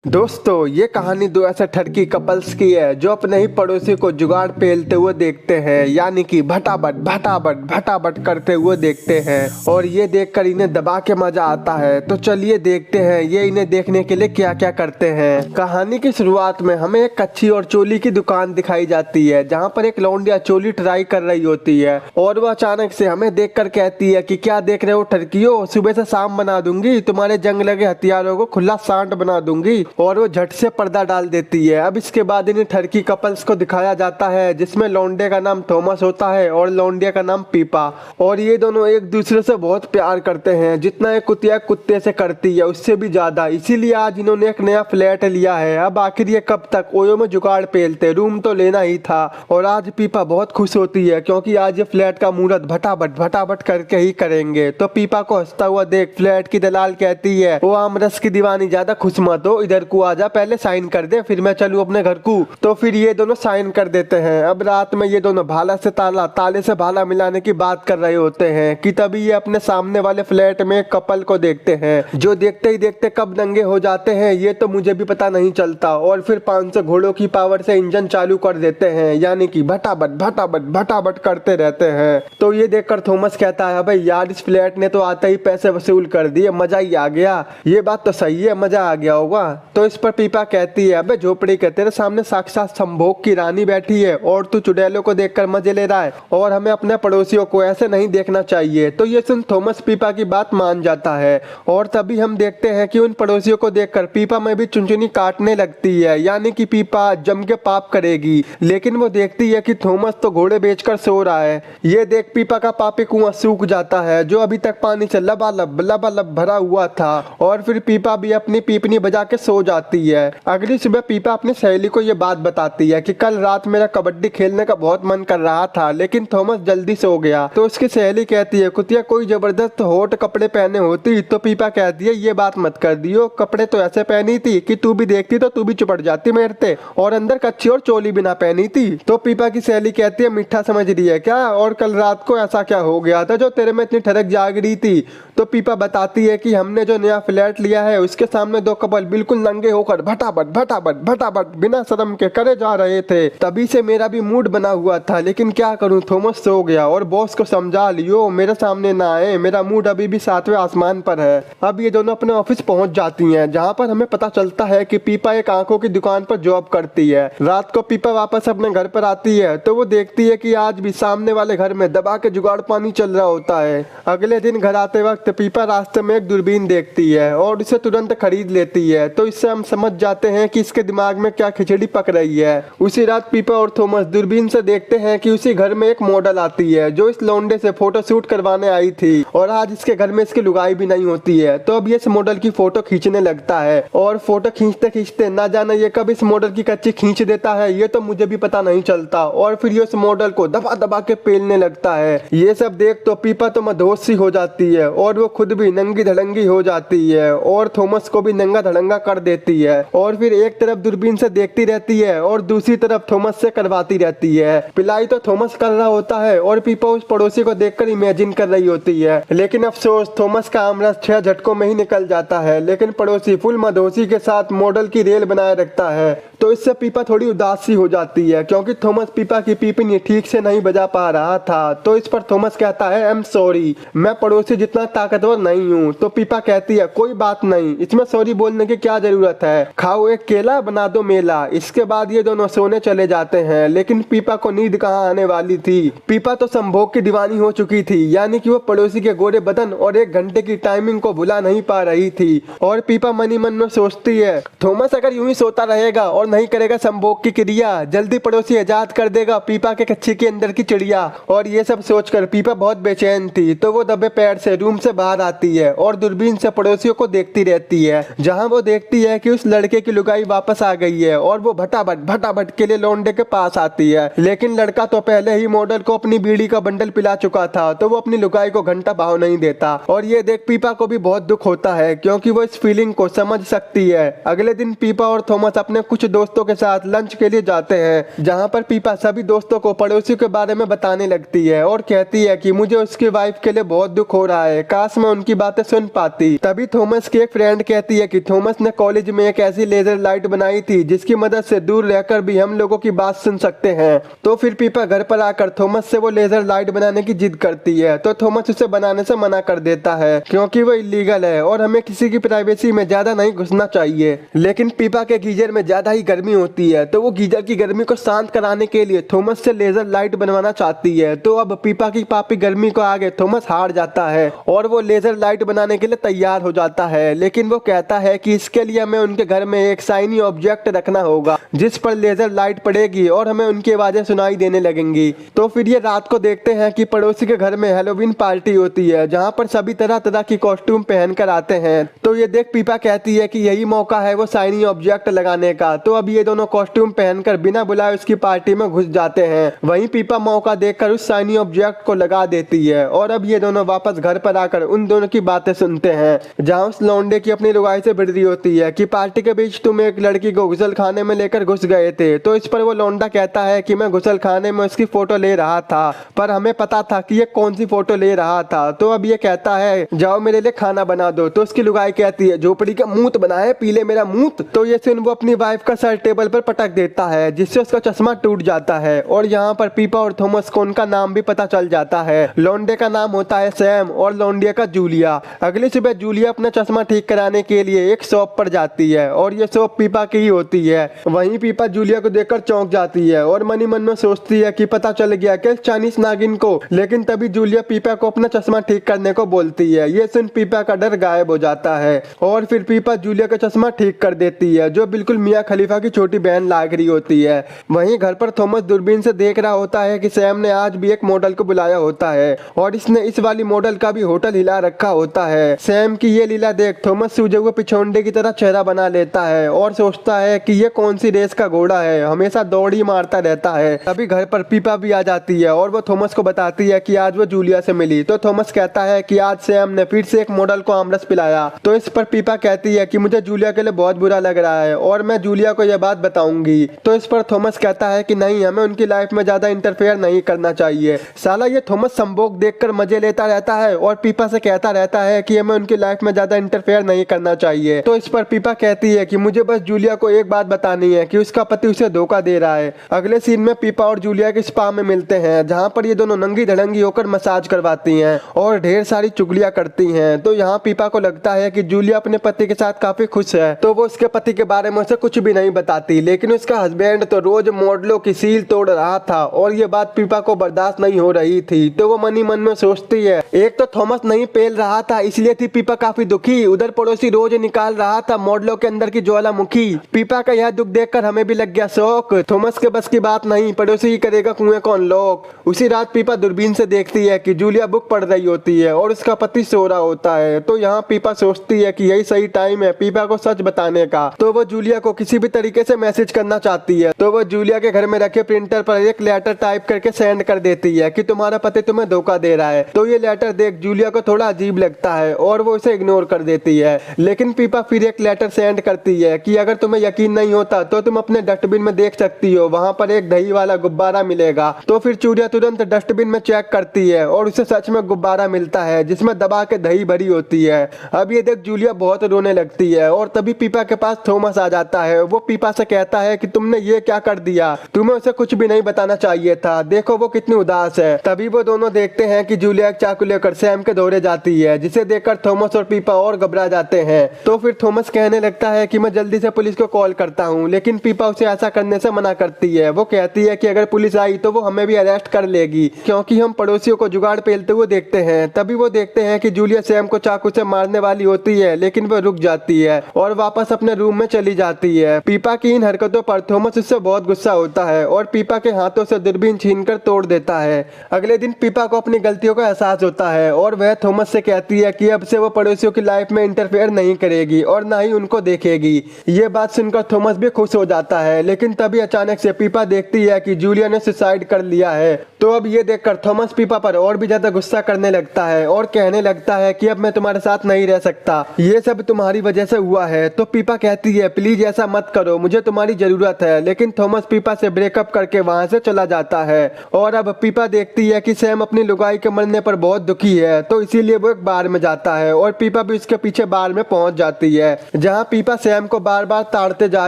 दोस्तों ये कहानी दो ऐसे ठरकी कपल्स की है जो अपने ही पड़ोसी को जुगाड़ पेलते हुए देखते हैं, यानी कि भटाभट भटाभट भटाभट करते हुए देखते हैं और ये देखकर इन्हें दबा के मजा आता है। तो चलिए देखते हैं ये इन्हें देखने के लिए क्या क्या करते हैं। कहानी की शुरुआत में हमें एक कच्छी और चोली की दुकान दिखाई जाती है जहाँ पर एक लौंडिया चोली ट्राई कर रही होती है और वह अचानक से हमें देख कर कहती है कि क्या देख रहे हो ठरकियो, सुबह से शाम बना दूंगी, तुम्हारे जंग लगे हथियारों को खुला सांड बना दूंगी। और वो झट से पर्दा डाल देती है। अब इसके बाद इन्हें ठरकी कपल्स को दिखाया जाता है जिसमें लौंडे का नाम थॉमस होता है और लौंडिया का नाम पीपा, और ये दोनों एक दूसरे से बहुत प्यार करते हैं, जितना एक कुतिया कुत्ते से करती है उससे भी ज्यादा। इसीलिए आज इन्होंने एक नया फ्लैट लिया है। अब आखिर ये कब तक ओयो में जुगाड़ पेलते, रूम तो लेना ही था। और आज पीपा बहुत खुश होती है क्योंकि आज ये फ्लैट का मुहूर्त भटाभट भटाभट करके ही करेंगे। तो पीपा को हंसता हुआ देख फ्लैट की दलाल कहती है, वो आमरस की दीवानी, ज्यादा खुश मत हो, इधर को आजा, पहले साइन कर दे फिर मैं चलूं अपने घर को। तो फिर ये दोनों साइन कर देते हैं। अब रात में ये दोनों भाला से ताला, ताले से भाला मिलाने की बात कर रहे होते हैं कि तभी ये अपने सामने वाले फ्लैट में एक कपल को देखते हैं जो देखते ही देखते कब दंगे हो जाते हैं ये तो मुझे भी पता नहीं चलता। और फिर 500 घोड़ों की पावर से इंजन चालू कर देते हैं, यानी कि भटाभट भटाभट भटाभट करते रहते हैं। तो ये देखकर थॉमस कहता है, भाई यार इस फ्लैट ने तो आते ही पैसे वसूल कर दिए, मजा ही आ गया। ये बात तो सही है, मजा आ गया होगा। तो इस पर पीपा कहती है, अबे झोपड़ी के तेरे सामने साक्षात संभोग की रानी बैठी है और तू चुड़ैलों को देखकर मजे ले रहा है और हमें अपने पड़ोसियों को ऐसे नहीं देखना चाहिए। तो ये सुन थॉमस पीपा की बात मान जाता है और तभी हम देखते हैं कि उन पड़ोसियों को देखकर पीपा में भी चुनचुनी काटने लगती है, यानी कि पीपा जम के पाप करेगी। लेकिन वो देखती है कि थॉमस तो घोड़े बेचकर सो रहा है। ये देख पीपा का पापी कुआं सूख जाता है जो अभी तक पानी से लबालब लबालब भरा हुआ था और फिर पीपा भी अपनी पीपनी बजा के सो जाती है। अगली सुबह पीपा अपनी सहेली को ये बात बताती है कि कल रात मेरा कबड्डी खेलने का बहुत मन कर रहा था लेकिन थॉमस जल्दी सो गया। तो उसकी सहेली कहती है, कुतिया कोई जबरदस्त हॉट कपड़े पहने होती। तो पीपा कहती है, ये बात मत कर दियो, कपड़े तो ऐसे पहनी थी कि तू भी देखती तो तू भी चिपट जाती मेरे से, और अंदर कच्ची और चोली बिना पहनी थी। तो पीपा की सहेली कहती है, मिठा समझ रही है क्या, और कल रात को ऐसा क्या हो गया था जो तेरे में इतनी ठरक जाग रही थी। तो पीपा बताती है कि हमने जो नया फ्लैट लिया है उसके सामने दो कपल बिल्कुल नंगे होकर भटाभट भटाभट भटाभट बिना शर्म के करे जा रहे थे। तभी से मेरा भी मूड बना हुआ था, लेकिन क्या करूं, थॉमस सो गया और बॉस को समझा लियो मेरे सामने ना आए, मेरा मूड अभी भी 7वें आसमान पर है। अब ये दोनों अपने ऑफिस पहुंच जाती हैं जहां पर हमें पता चलता है कि पीपा एक आंखों की दुकान पर जॉब करती है। रात को पीपा वापस अपने घर पर आती है तो वो देखती है कि आज भी सामने वाले घर में दबा के जुगाड़ पानी चल रहा होता है। अगले दिन घर आते वक्त पीपा रास्ते में एक दूरबीन देखती है और इसे तुरंत खरीद लेती है। तो इससे हम समझ जाते हैं कि इसके दिमाग में क्या खिचड़ी पक रही है। उसी रात पीपा और थॉमस दूरबीन से देखते हैं कि उसी घर में एक मॉडल आती है जो इस लौंडे से फोटो शूट करवाने आई थी और आज इसके घर में इसकी लुगाई भी नहीं होती है। तो अब ये इस मॉडल की फोटो खींचने लगता है और फोटो खींचते खींचते ना जाने ये कब इस मॉडल की कच्ची खींच देता है ये तो मुझे भी पता नहीं चलता और फिर ये उस मॉडल को दबा दबा के पेलने लगता है। ये सब देख तो पीपा तो मदहोश सी हो जाती है और वो खुद भी नंगी धड़ंगी हो जाती है और थॉमस को भी नंगा धड़ंगा कर देती है और फिर एक तरफ दूरबीन से देखती रहती है और दूसरी तरफ थॉमस से करवाती रहती है। पिलाई तो थॉमस कर रहा होता है और पीपा उस पड़ोसी को देखकर इमेजिन कर रही होती है। लेकिन अफसोस थॉमस का आमरस 6 झटकों में ही निकल जाता है, लेकिन पड़ोसी फुल मदहोशी के साथ मॉडल की रेल बनाए रखता है। तो इससे पीपा थोड़ी उदास सी हो जाती है क्योंकि थॉमस पीपा की पीपनी ठीक से नहीं बजा पा रहा था। तो इस पर थॉमस कहता है, आई एम सॉरी, मैं पड़ोसी जितना ताकतवर नहीं हूँ। तो पीपा कहती है, कोई बात नहीं, इसमें सॉरी बोलने की क्या जरूरत है, खाओ एक केला बना दो मेला। इसके बाद ये दोनों सोने चले जाते हैं, लेकिन पीपा को नींद कहाँ आने वाली थी। पीपा तो संभोग की दीवानी हो चुकी थी, यानी कि वो पड़ोसी के गोरे बदन और 1 घंटे की टाइमिंग को भुला नहीं पा रही थी। और पीपा मनी मन में सोचती है, थॉमस अगर यूं ही सोता रहेगा और नहीं करेगा संभोग की क्रिया, जल्दी पड़ोसी आजाद कर देगा पीपा के कच्ची के अंदर की चिड़िया। और ये सब सोचकर पीपा बहुत बेचैन थी। तो वो दबे पैर से रूम से बाहर आती है और दूरबीन से पड़ोसियों को देखती रहती है, जहां वो देखती है कि उस लड़के की लुगाई वापस आ गई है और वो भटाभट भटाभट के लिए लौंडे के पास आती है। लेकिन लड़का तो पहले ही मॉडल को अपनी बीड़ी का बंडल पिला चुका था, तो वो अपनी लुगाई को घंटा भाव नहीं देता। और ये देख पीपा को भी बहुत दुख होता है क्योंकि वो इस फीलिंग को समझ सकती है। अगले दिन पीपा और थॉमस अपने कुछ दोस्तों दोस्तों के साथ लंच के लिए जाते हैं, जहाँ पर पीपा सभी दोस्तों को पड़ोसी के बारे में बताने लगती है और कहती है कि मुझे उसकी वाइफ के लिए बहुत दुख हो रहा है, काश मैं उनकी बातें सुन पाती। तभी थॉमस की एक फ्रेंड कहती है कि थॉमस ने कॉलेज में एक ऐसी लेजर लाइट बनाई थी जिसकी मदद से दूर रहकर भी हम लोगों की बात सुन सकते हैं। तो फिर पीपा घर पर आकर थॉमस से वो लेजर लाइट बनाने की जिद करती है, तो थॉमस उसे बनाने से मना कर देता है क्योंकि वो इलीगल है और हमें किसी की प्राइवेसी में ज्यादा नहीं घुसना चाहिए। लेकिन पीपा के गीजर में ज्यादा ही गर्मी होती है, तो वो गीजर की गर्मी को शांत कराने के लिए थॉमस से लेजर लाइट बनवाना चाहती है। तो अब पीपा की पापी गर्मी को आगे थॉमस हार जाता है और वो लेजर लाइट बनाने के लिए तैयार हो जाता है। लेकिन वो कहता है कि इसके लिए हमें उनके घर में एक शाइनी ऑब्जेक्ट रखना होगा जिस पर लेजर लाइट पड़ेगी और हमें उनकी आवाजें सुनाई देने लगेंगी। तो फिर ये रात को देखते हैं कि पड़ोसी के घर में हैलोवीन पार्टी होती है, जहाँ पर सभी तरह तरह की कॉस्ट्यूम पहनकर आते हैं। तो ये देख पीपा कहती है कि यही मौका है वो शाइनी ऑब्जेक्ट लगाने का। तो अब ये दोनों कॉस्ट्यूम पहनकर बिना बुलाए उसकी पार्टी में घुस जाते हैं। वहीं पीपा मौका देखकर उस शाइनी ऑब्जेक्ट को लगा देती है और अब ये दोनों वापस घर पर आकर उन दोनों की बातें सुनते हैं, जहाँ उस लौंडे की अपनी लुगाई से भिड़ रही होती है कि पार्टी के बीच तुम एक लड़की को गुसल खाने में लेकर घुस गए थे। तो इस पर वो लौंडा कहता है कि मैं गुसल खाने में उसकी फोटो ले रहा था, पर हमें पता था कि ये कौन सी फोटो ले रहा था। तो अब ये कहता है जाओ मेरे लिए खाना बना दो। तो उसकी लुगाई कहती है झोपड़ी का मूत बना है, पी ले मेरा मूत। तो ये सुन वो अपनी वाइफ का सर टेबल पर पटक देता है जिससे उसका चश्मा टूट जाता है। और यहाँ पर पीपा और थॉमस को उनका नाम भी पता चल जाता है। लौंडे का नाम होता है सैम और लौंडिया का जूलिया। अगली सुबह जूलिया अपना चश्मा ठीक कराने के लिए एक शॉप पर जाती है और ये शॉप पीपा की ही होती है। वहीं पीपा जूलिया को देखकर चौंक जाती है और मन ही मन में सोचती है कि पता चल गया कि चाइनीस नागिन को। लेकिन तभी जूलिया पीपा को अपना चश्मा ठीक करने को बोलती है। ये सुन पीपा का डर गायब हो जाता है और फिर पीपा जूलिया का चश्मा ठीक कर देती है, जो बिल्कुल मियां खलीफा की छोटी बहन लाग रही होती है। वहीं घर पर थॉमस दूरबीन से देख रहा होता है कि सैम ने आज भी एक मॉडल को बुलाया होता है और इसने इस वाली मॉडल का भी होटल हिला रखा होता है। सैम की ये लीला देख थॉमस सूजे हुए पिछोंडे की तरह चेहरा बना लेता है और सोचता है कि ये कौन सी रेस का घोड़ा है, हमेशा दौड़ ही मारता रहता है। तभी घर पर पीपा भी आ जाती है और वो थॉमस को बताती है कि आज वो जूलिया से मिली। तो थॉमस कहता है कि आज सैम ने फिर से एक मॉडल को आमरस पिलाया। तो इस पर पीपा कहती है कि मुझे जूलिया के लिए बहुत बुरा लग रहा है और मैं जूलिया को यह बात बताऊंगी। तो इस पर थॉमस कहता है कि नहीं, हमें उनकी लाइफ में ज्यादा इंटरफेयर नहीं करना चाहिए। साला ये थॉमस संभोग देखकर मजे लेता रहता है और पीपा से कहता रहता है कि हमें उनकी लाइफ में ज्यादा इंटरफेयर नहीं करना चाहिए। तो इस पर पीपा कहती है कि मुझे बस जूलिया को एक बात बतानी है कि उसका पति उसे धोखा दे रहा है। अगले सीन में पीपा और जूलिया के स्पा में मिलते हैं, जहाँ पर ये दोनों नंगी धड़ंगी होकर मसाज करवाती हैं और ढेर सारी चुगलियां करती हैं। तो यहाँ पीपा को लगता है कि जूलिया अपने पति के साथ काफी खुश है, तो वो उसके पति के बारे में उसे कुछ भी नहीं बताती। लेकिन उसका हस्बैंड तो रोज मॉडलों की सील तोड़ रहा था और ये बात पीपा को बर्दाश्त नहीं हो रही थी। तो वो मन ही मन में सोचती है, एक तो थॉमस नहीं पेल रहा था इसलिए थी पीपा काफी दुखी, उधर पड़ोसी रोज निकाल रहा था मॉडलों के अंदर की ज्वालामुखी। पीपा का यह दुख देखकर हमें भी लग गया शौक, थॉमस के बस की बात नहीं, पड़ोसी ही करेगा कुएं कौन लोग। उसी रात पीपा दूरबीन से देखती है कि जूलिया बुक पढ़ रही होती है और उसका पति सो रहा होता है। तो यहाँ पीपा सोचती है कि यही सही टाइम है पीपा को सच बताने का। तो वो जूलिया को किसी भी तरीके से मैसेज करना चाहती है। तो वो जूलिया के घर में रखे प्रिंटर पर एक लेटर टाइप करके सेंड कर देती है कि तुम्हारा पति तुम्हें धोखा दे रहा है। तो ये लेटर देख जूलिया को थोड़ा अजीब लगता है और वो इसे इग्नोर कर देती है। लेकिन पीपा फिर एक लेटर सेंड करती है कि अगर तुम्हें यकीन नहीं होता तो तुम अपने डस्टबिन में देख सकती हो, वहाँ पर एक दही वाला गुब्बारा मिलेगा। तो फिर जूलिया तुरंत डस्टबिन में चेक करती है और उसे सच में गुब्बारा मिलता है जिसमें दबा के दही भरी होती है। अब ये देख जूलिया बहुत रोने लगती है और तभी पीपा के पास थॉमस आ जाता है। वो पीपा से कहता है कि तुमने ये क्या कर दिया, तुम्हें उसे कुछ भी नहीं बताना चाहिए था, देखो वो कितनी उदास है। तभी वो दोनों देखते हैं कि जूलिया एक चाकू लेकर सैम के दौरे जाती है, जिसे देखकर थॉमस और पीपा और घबरा जाते हैं। तो फिर थॉमस कहने लगता है कि मैं जल्दी से पुलिस को कॉल करता हूँ, लेकिन पीपा उसे ऐसा करने से मना करती है। वो कहती है कि अगर पुलिस आई तो वो हमें भी अरेस्ट कर लेगी क्योंकि हम पड़ोसियों को जुगाड़ पेलते हुए देखते हैं। तभी वो देखते हैं कि जूलिया सैम को चाकू से मारने वाली होती है, लेकिन वो रुक जाती है और वापस अपने रूम में चली जाती है। पीपा की इन हरकतों पर थॉमस उससे बहुत गुस्सा होता है और पीपा के हाथों से दूरबीन छीनकर तोड़ देता है। अगले दिन पीपा को अपनी गलतियों का एहसास होता है और वह थॉमस से कहती है कि अब से वो पड़ोसियों की लाइफ में इंटरफेयर नहीं करेगी और ना ही उनको देखेगी। ये बात सुनकर थॉमस भी खुश हो जाता है, लेकिन तभी अचानक से पीपा देखती है कि जूलिया ने सुसाइड कर लिया है। तो अब ये देखकर थॉमस पीपा पर और भी ज्यादा गुस्सा करने लगता है और कहने लगता है कि अब मैं तुम्हारे साथ नहीं रह सकता, ये सब तुम्हारी वजह से हुआ है। तो पीपा कहती है प्लीज ऐसा मत करो, मुझे तुम्हारी जरूरत है। लेकिन थॉमस पीपा से ब्रेकअप करके वहां से चला जाता है। और अब पीपा देखती है कि सैम अपनी लुगाई के मरने पर बहुत दुखी है, तो इसीलिए वो एक बार में जाता है और पीपा भी उसके पीछे बार में पहुंच जाती है, जहाँ पीपा सैम को बार बार ताड़ते जा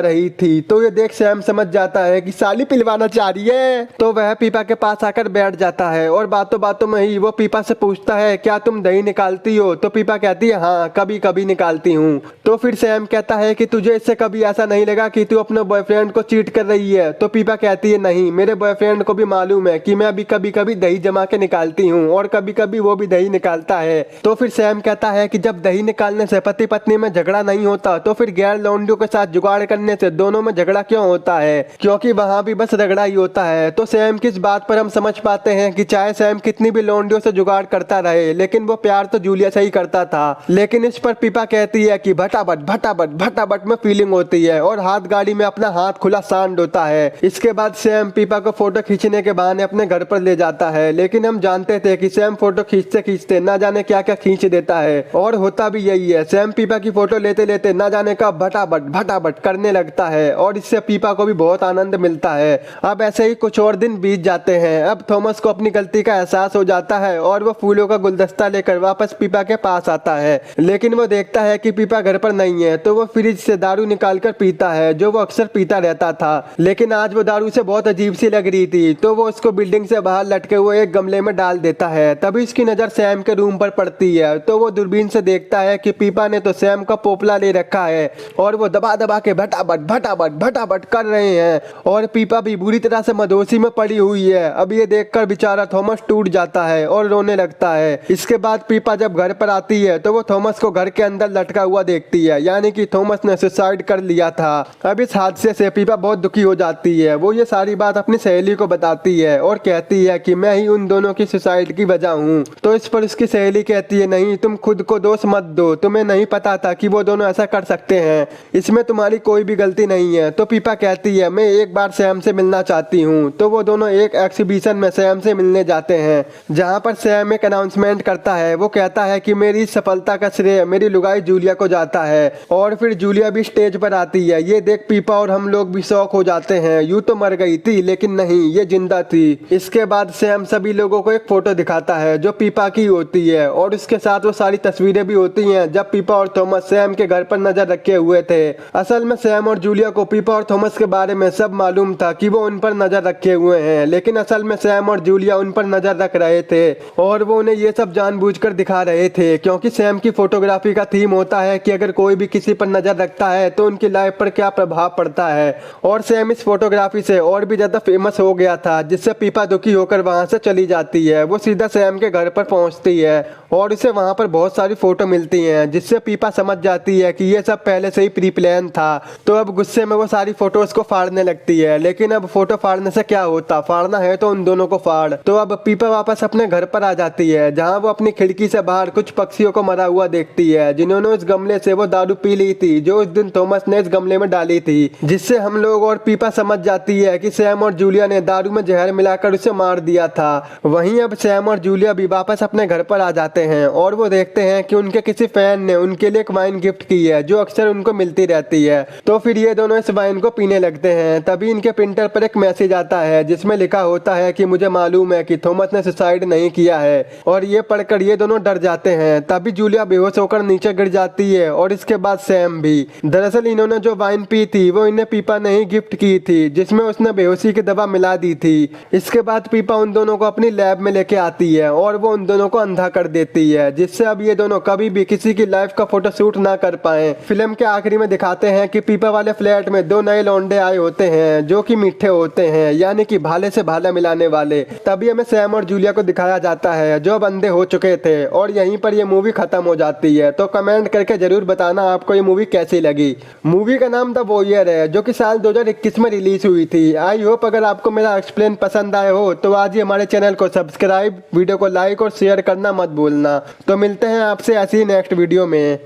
रही थी। तो ये देख सैम समझ जाता है कि साली पिलवाना चाह रही है, तो वह पीपा के पास आकर बैठ जाता है और बातों बातों में ही वो पीपा से पूछता है क्या तुम दही निकालती हो? तो पीपा कहती है हाँ कभी कभी निकालती हूँ। तो फिर सैम कहता है कि तुझे इससे कभी ऐसा नहीं लगा कि तू अपने बॉयफ्रेंड को चीट कर रही है? तो पीपा कहती है नहीं, मेरे बॉयफ्रेंड को भी मालूम है कि मैं अभी कभी कभी दही जमा के निकालती हूँ और कभी कभी वो भी दही निकालता है। तो फिर सैम कहता है कि जब दही निकालने से पति पत्नी में झगड़ा नहीं होता तो फिर गैर लौंडियों के साथ जुगाड़ करने से दोनों में झगड़ा क्यों होता है? क्योंकि वहां भी बस रगड़ा ही होता है। तो सैम की इस बात पर हम समझ पाते हैं कि चाहे सैम कितनी भी लौंडियों से जुगाड़ करता रहे, लेकिन वो प्यार तो जूलिया से ही करता था। लेकिन इस पर पीपा कहती है कि भटाभट भटाभट भटाभट में फीलिंग होती है और हाथ गाड़ी में अपना हाथ खुला सांड होता है। इसके बाद सैम पीपा को फोटो खींचने के बहाने अपने घर पर ले जाता है, लेकिन हम जानते थे कि सैम फोटो खींचते खींचते ना जाने क्या क्या खींच देता है और होता भी यही है। सैम पीपा की फोटो लेते लेते ना जाने का भटाभट भटाभट करने लगता है और इससे पीपा को भी बहुत आनंद मिलता है। अब ऐसे ही कुछ और दिन बीत जाते हैं। अब थॉमस को अपनी गलती का एहसास हो जाता है और वो फूलों का गुलदस्ता लेकर वापस पीपा के पास आता है, लेकिन वो देखता है कि पीपा घर पर नहीं है। तो वो फ्रिज से दारू निकालकर पीता है जो वो अक्सर पीता रहता था, लेकिन आज वो दारू से बहुत अजीब सी लग रही थी। तो वो उसको बिल्डिंग से बाहर लटके हुए एक गमले में डाल देता है। तभी उसकी नजर सैम के रूम पर पड़ती है, तो वो दूरबीन से देखता है कि पीपा ने तो सैम का पोपला ले रखा है और वो दबा दबा के भटाभट भटाभट भटाभट कर रहे हैं और पीपा भी बुरी तरह से मदहोशी में पड़ी हुई है। अब ये देखकर बेचारा थॉमस टूट जाता है और रोने लगता है। इसके बाद पीपा जब घर पर आती है तो वो थॉमस को घर के अंदर लटका हुआ देखती है, यानी कि थॉमस ने सुसाइड कर लिया था। अब इस हादसे से पीपा बहुत दुखी हो जाती है। वो ये सारी बात अपनी सहेली को बताती है और कहती है कि मैं ही उन दोनों की सुसाइड की वजह हूँ। तो इस पर उसकी सहेली कहती है नहीं, तुम खुद को दोष मत दो, तुम्हें नहीं पता था कि वो दोनों ऐसा कर सकते हैं, इसमें तुम्हारी कोई भी गलती नहीं है। तो पीपा कहती है मैं एक बार सैम से मिलना चाहती हूँ। तो वो दोनों एक एग्जीबिशन में सैम से मिलने जाते हैं, जहाँ पर सैम एक अनाउंसमेंट करता है। वो कहता है कि मेरी सफलता का श्रेय मेरी लुगाई जूलिया को जाता है और फिर जूलिया भी स्टेज पर आती है। ये देख पीपा और हम लोग भी शौक हो जाते हैं, यूं तो मर गई थी लेकिन नहीं, ये जिंदा थी। इसके बाद सैम सभी लोगों को एक फोटो दिखाता है जो पीपा की होती है और उसके साथ वो सारी तस्वीरें भी होती हैं जब पीपा और थॉमस सैम के घर पर नजर रखे हुए थे। असल में सैम और जूलिया को पीपा और थॉमस के बारे में सब मालूम था कि वो उन पर नजर रखे हुए हैं, लेकिन असल में सैम और जूलिया उन पर नजर रख रहे थे और वो उन्हें ये सब जानबूझकर दिखा रहे थे, क्योंकि सैम की फोटोग्राफी का थीम होता है कि अगर कोई भी किसी पर नजर रखता है तो उनकी लाइफ पर क्या प्रभाव पड़ता है। और सैम इस फोटोग्राफी से और भी ज्यादा फेमस हो गया था, जिससे पीपा दुखी होकर वहां से चली जाती है। वो सीधा सैम के घर पर पहुंचती है और उसे वहां पर बहुत सारी फोटो मिलती हैं, जिससे पीपा समझ जाती है कि ये सब पहले से ही प्री प्लान था। तो अब गुस्से में वो सारी फोटोज को फाड़ने लगती है, लेकिन अब फोटो फाड़ने से क्या होता, फाड़ना है तो उन दोनों को फाड़। तो अब पीपा वापस अपने घर पर आ जाती है, जहाँ वो अपनी खिड़की से बाहर कुछ पक्षियों को मरा हुआ देखती है, जिन्होंने उस गमले से वो दारू पी ली थी जो उस दिन थॉमस ने इस गमले में डाली थी, जिससे हम लोग और पीपा समझ जाती है कि सैम और जूलिया ने दारू में जहर मिलाकर उसे मार दिया था। वहीं अब सैम और जूलिया भी वापस अपने घर पर आ जाते हैं और वो देखते हैं कि उनके किसी फैन ने उनके लिए एक वाइन गिफ्ट की है जो अक्सर उनको मिलती रहती है। तो फिर ये दोनों इस वाइन को पीने लगते हैं। तभी इनके प्रिंटर पर एक मैसेज आता है जिसमें लिखा होता है कि मुझे मालूम है कि थॉमस ने सुसाइड नहीं किया है, और ये पढ़कर ये दोनों डर जाते हैं। तभी जूलिया बेहोश होकर नीचे गिर जाती है और इसके बाद सैम भी। दरअसल इन्होंने जो वाइन पी थी वो इन्हें पीपा ने ही गिफ्ट की थी, जिसमें उसने बेहोशी की दवा मिला दी थी। इसके बाद पीपा उन दोनों को अपनी लैब में लेके आती है और वो उन दोनों को अंधा कर देती है, जिससे अब ये दोनों कभी भी किसी की लाइफ का फोटो शूट ना कर पाए। फिल्म के आखिरी में दिखाते हैं कि पीपा वाले फ्लैट में दो नए लौंडे आए होते हैं जो कि मीठे होते हैं, यानी कि भाले से भाला मिलाने वाले। तभी हमें सैम और जूलिया को दिखाया जाता है जो अब अंधे हो चुके थे, और यहीं पर ये मूवी खत्म हो जाती है। तो कमेंट करके जरूर बताना आपको ये मूवी कैसी लगी। मूवी का नाम द वॉरियर है, जो कि साल 2021 में रिलीज हुई थी। आई होप अगर आपको मेरा एक्सप्लेन पसंद आए हो तो आज ही हमारे चैनल को सब्सक्राइब, वीडियो को लाइक और शेयर करना मत भूलना। तो मिलते हैं आपसे ऐसी नेक्स्ट वीडियो में।